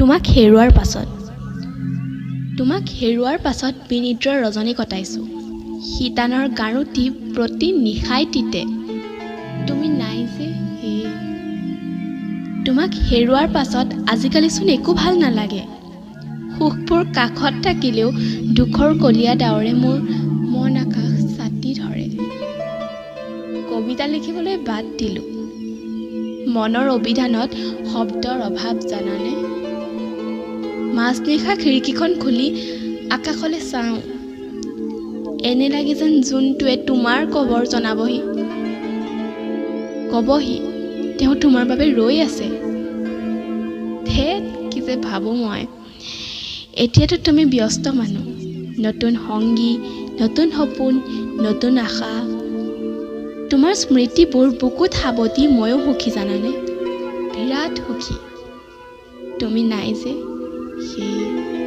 তোমাক হেৰুৱাৰ পাছত বিনিদ্ৰৰ ৰজনী কটাইছোঁ। শীতানৰ গাৰুটি প্ৰতি নিশাই তিতে, তুমি নাই যে সেয়ে। তোমাক হেৰুৱাৰ পাছত আজিকালিচোন একো ভাল নালাগে। সুখবোৰ কাষত থাকিলেও দুখৰ কলীয়া ডাৱৰে মোৰ মন আকাশ ছাতি ধৰে। কবিতা লিখিবলৈ বাদ দিলোঁ, মনৰ অভিধানত শব্দৰ অভাৱ জানানে। মাজনিশা খিৰিকীখন খুলি আকাশলৈ চাওঁ, এনে লাগে যেন জোনটোৱে তোমাৰ কবৰ জনাবহি, কবহি তেওঁ তোমাৰ বাবে ৰৈ আছে। ধেত কি যে ভাবোঁ মই। এতিয়াতো তুমি ব্যস্ত মানুহ, নতুন সংগী, নতুন সপোন, নতুন আশা। তোমাৰ স্মৃতিবোৰ বুকুত সাৱটি ময়ো সুখী জানানে, বিৰাট সুখী। তুমি নাই যে সেয়ে।